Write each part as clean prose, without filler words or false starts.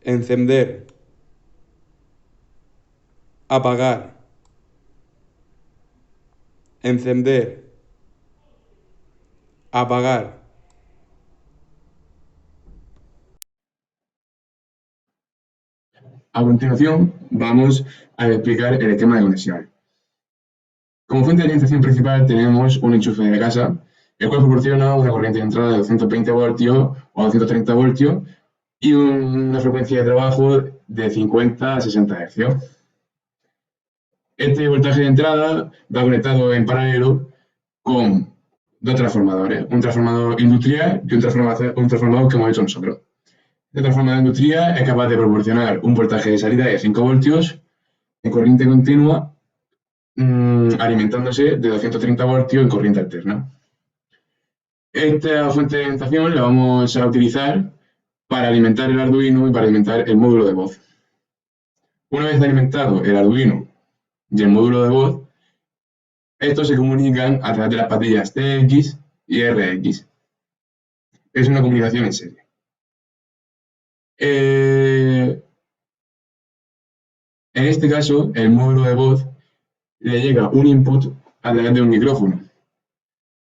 encender, apagar, encender, apagar. A continuación, vamos a explicar el esquema de conexión. Como fuente de alimentación principal tenemos un enchufe de casa, el cual proporciona una corriente de entrada de 220 voltios o 230 voltios y una frecuencia de trabajo de 50 a 60 Hz. Este voltaje de entrada va conectado en paralelo con dos transformadores, un transformador industrial y un transformador que hemos hecho nosotros. Este transformador industrial es capaz de proporcionar un voltaje de salida de 5 voltios en corriente continua, alimentándose de 230 voltios en corriente alterna. Esta fuente de alimentación la vamos a utilizar para alimentar el Arduino y para alimentar el módulo de voz. Una vez alimentado el Arduino y el módulo de voz, estos se comunican a través de las pastillas TX y RX. Es una comunicación en serie. En este caso, el módulo de voz le llega un input a través de un micrófono.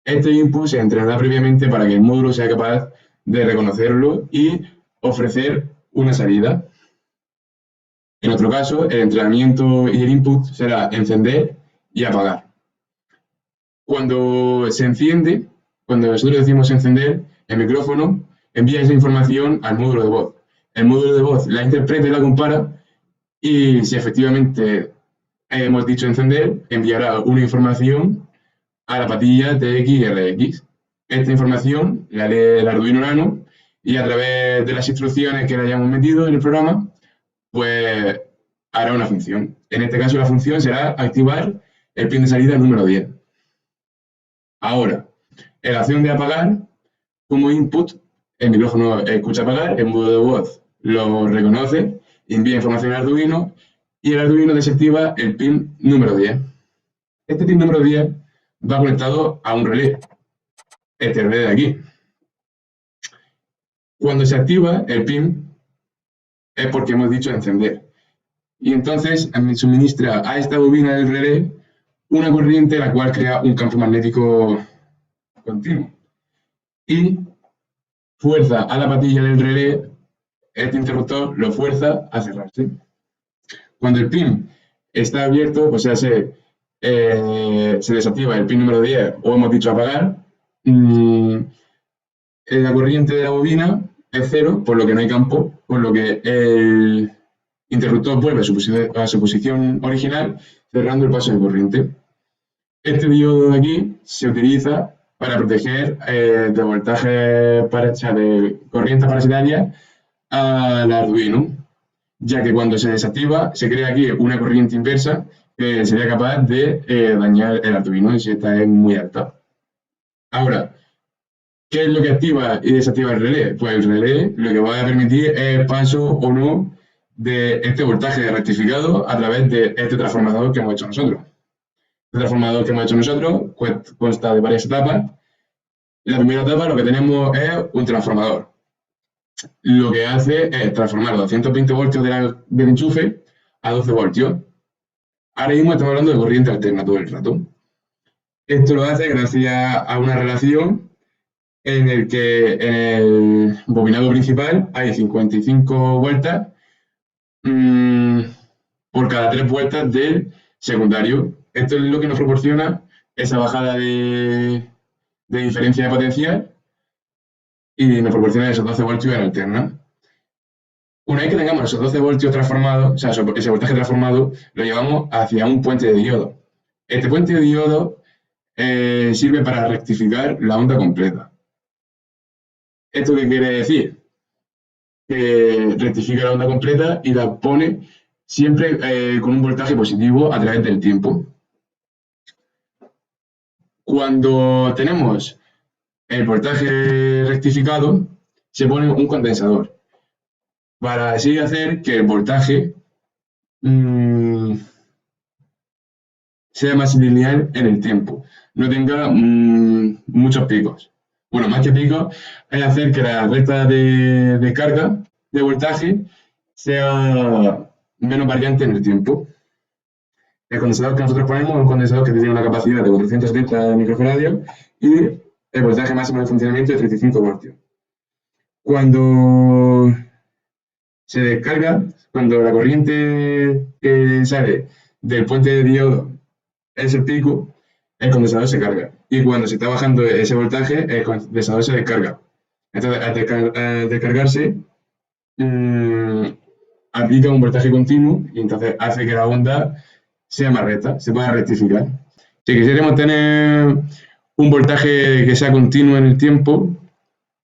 Este input se entrenará previamente para que el módulo sea capaz de reconocerlo y ofrecer una salida. En otro caso, el entrenamiento y el input será encender y apagar. Cuando se enciende, cuando nosotros decimos encender, el micrófono envía esa información al módulo de voz. El módulo de voz la interpreta y la compara y si efectivamente hemos dicho encender, enviará una información a la patilla TX y RX. Esta información la lee el Arduino Nano y a través de las instrucciones que le hayamos metido en el programa, pues hará una función. En este caso la función será activar el pin de salida número 10. Ahora, en la acción de apagar, como input, el micrófono escucha apagar, el módulo de voz lo reconoce, envía información al Arduino y el Arduino desactiva el pin número 10. Este pin número 10 va conectado a un relé, este relé de aquí. Cuando se activa el pin es porque hemos dicho encender. Y entonces suministra a esta bobina del relé una corriente la cual crea un campo magnético continuo. Y fuerza a la patilla del relé, este interruptor lo fuerza a cerrarse. Cuando el pin está abierto, o sea, se desactiva el pin número 10 o hemos dicho apagar, la corriente de la bobina es cero, por lo que no hay campo, por lo que el interruptor vuelve a su posición original, cerrando el paso de corriente. Este diodo de aquí se utiliza para proteger de voltaje, de corriente parasitaria al Arduino, ya que cuando se desactiva se crea aquí una corriente inversa que sería capaz de dañar el Arduino si esta es muy alta. Ahora, ¿qué es lo que activa y desactiva el relé? Pues el relé lo que va a permitir es el paso o no de este voltaje rectificado a través de este transformador que hemos hecho nosotros. El transformador que hemos hecho nosotros consta de varias etapas. En la primera etapa lo que tenemos es un transformador. Lo que hace es transformar 220 voltios del enchufe a 12 voltios. Ahora mismo estamos hablando de corriente alterna todo el rato. Esto lo hace gracias a una relación en el que en el bobinado principal hay 55 vueltas por cada 3 vueltas del secundario. Esto es lo que nos proporciona esa bajada de diferencia de potencial y nos proporciona esos 12 voltios en alterna. Una vez que tengamos esos 12 voltios transformados, o sea, ese voltaje transformado, lo llevamos hacia un puente de diodo. Este puente de diodo sirve para rectificar la onda completa. ¿Esto qué quiere decir? Que rectifica la onda completa y la pone siempre con un voltaje positivo a través del tiempo. Cuando tenemos el voltaje rectificado, se pone un condensador para así hacer que el voltaje sea más lineal en el tiempo, no tenga muchos picos. Bueno, más que picos, es hacer que la recta de carga de voltaje sea menos variante en el tiempo. El condensador que nosotros ponemos es un condensador que tiene una capacidad de 470 microfaradios y el voltaje máximo de funcionamiento de 35 voltios. Cuando se descarga, cuando la corriente que sale del puente de diodo es el pico, el condensador se carga. Y cuando se está bajando ese voltaje, el condensador se descarga. Entonces, al descargarse, aplica un voltaje continuo y entonces hace que la onda sea más recta, se pueda rectificar. Si quisiéramos tener un voltaje que sea continuo en el tiempo,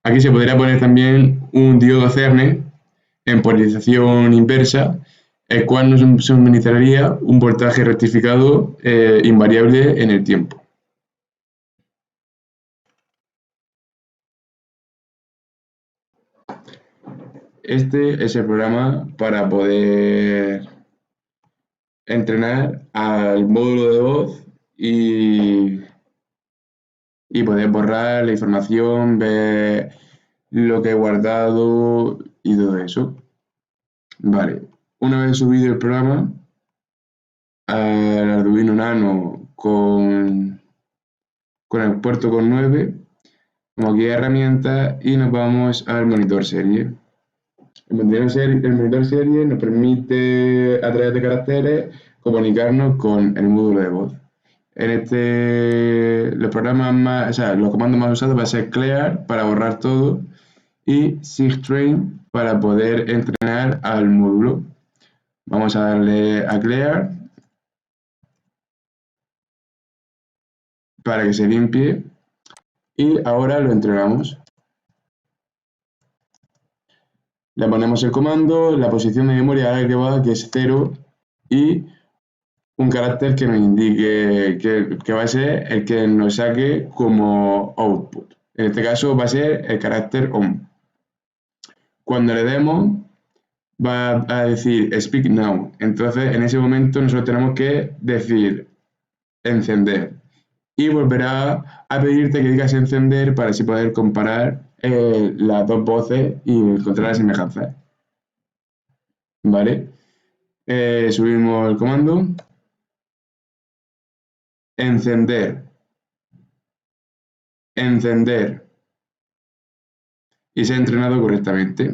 aquí se podría poner también un diodo Cerne en polarización inversa, el cual nos suministraría un voltaje rectificado invariable en el tiempo. Este es el programa para poder entrenar al módulo de voz y poder borrar la información, ver lo que he guardado y todo eso. Vale, una vez subido el programa al Arduino Nano con el puerto con 9, como aquí hay herramientas y nos vamos al monitor serie. El monitor serie nos permite, a través de caracteres, comunicarnos con el módulo de voz. Los comandos más usados va a ser clear para borrar todo y sigtrain para poder entrenar al módulo. Vamos a darle a clear para que se limpie y ahora lo entrenamos. Le ponemos el comando, la posición de memoria que va, que es 0 y un carácter que nos indique que va a ser el que nos saque como output. En este caso va a ser el carácter on. Cuando le demos va a decir speak now. Entonces en ese momento nosotros tenemos que decir encender y volverá a pedirte que digas encender para así poder comparar las dos voces y encontrar las semejanzas. ¿Vale? Subimos el comando. Encender. Encender. Y se ha entrenado correctamente.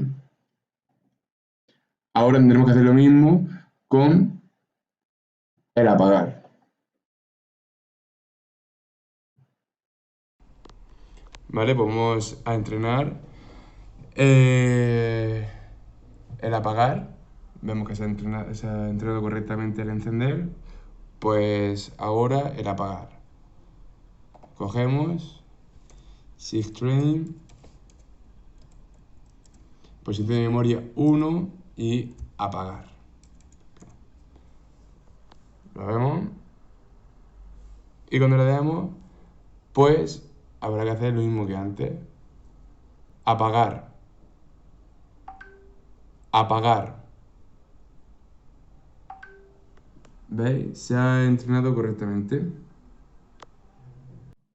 Ahora tendremos que hacer lo mismo con el apagar. Vale, pues vamos a entrenar el apagar. Vemos que se ha entrenado correctamente el encender. Pues ahora el apagar. Cogemos sigtrain, posición de memoria 1 y apagar. Lo vemos. Y cuando le demos, pues habrá que hacer lo mismo que antes. Apagar. Apagar. ¿Veis? Se ha entrenado correctamente.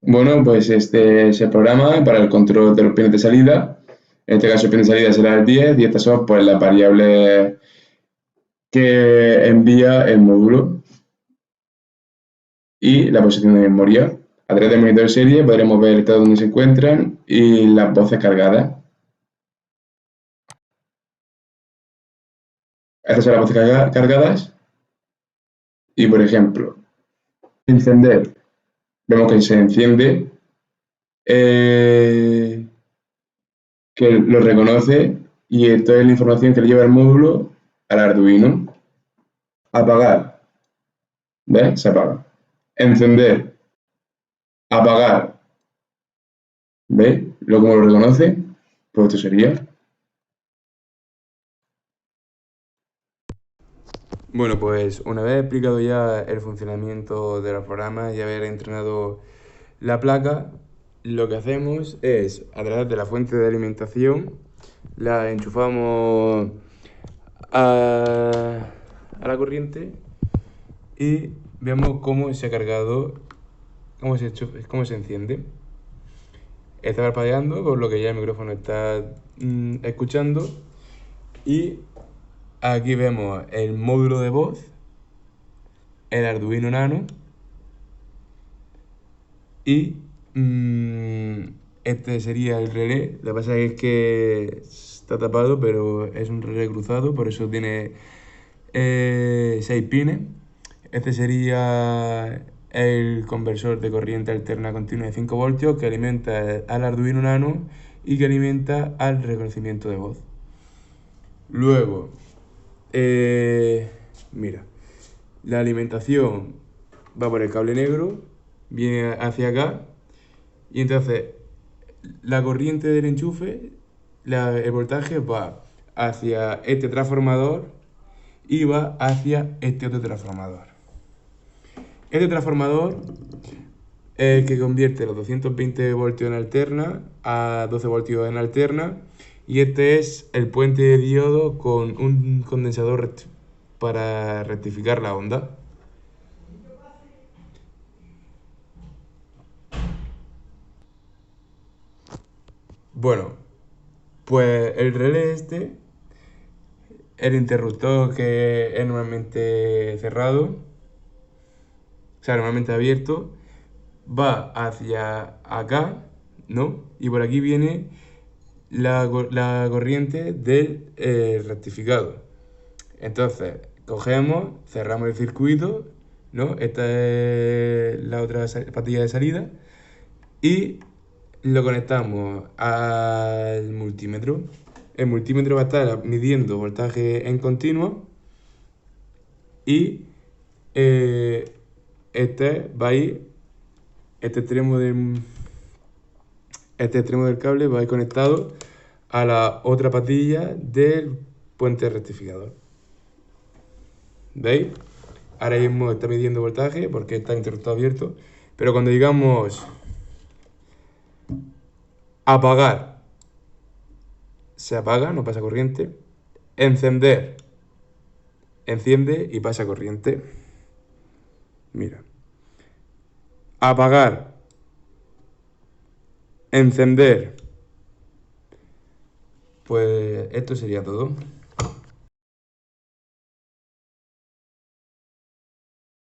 Bueno, pues este es el programa para el control de los pines de salida. En este caso el pin de salida será el 10 y estas son pues las variables que envía el módulo y la posición de memoria. A través del monitor serie podremos ver el estado donde se encuentran y las voces cargadas. Estas son las voces cargadas y, por ejemplo, encender. Vemos que se enciende, que lo reconoce y esto es la información que le lleva el módulo al Arduino. Apagar. ¿Ves? Se apaga. Encender. Apagar. ¿Veis? ¿Cómo lo reconoce? Pues esto sería. Bueno, pues una vez explicado ya el funcionamiento de los programas y haber entrenado la placa, lo que hacemos es, a través de la fuente de alimentación, la enchufamos a la corriente y vemos cómo se ha cargado, cómo se enciende. Está parpadeando, por lo que ya el micrófono está escuchando, y Aquí vemos el módulo de voz, el Arduino Nano y este sería el relé. Lo que pasa es que está tapado, pero es un relé cruzado, por eso tiene 6 pines. Este sería el conversor de corriente alterna continua de 5 voltios que alimenta al Arduino Nano y que alimenta al reconocimiento de voz. Luego, mira, la alimentación va por el cable negro, viene hacia acá y entonces la corriente del enchufe, el voltaje va hacia este transformador y va hacia este otro transformador. Este transformador es el que convierte los 220 voltios en alterna a 12 voltios en alterna y este es el puente de diodo con un condensador para rectificar la onda. Bueno, pues el relé este, el interruptor que es normalmente cerrado, o sea, normalmente abierto, va hacia acá, ¿no? Y por aquí viene la corriente del rectificado. Entonces, cogemos, cerramos el circuito, ¿no? Esta es la otra patilla de salida y lo conectamos al multímetro. El multímetro va a estar midiendo voltaje en continuo y este va a ir, este extremo del cable va a ir conectado a la otra patilla del puente rectificador. ¿Veis? Ahora mismo está midiendo voltaje porque está el interruptor abierto, pero cuando digamos apagar, se apaga, no pasa corriente. Encender, enciende y pasa corriente. Mira. Apagar, encender. Pues esto sería todo.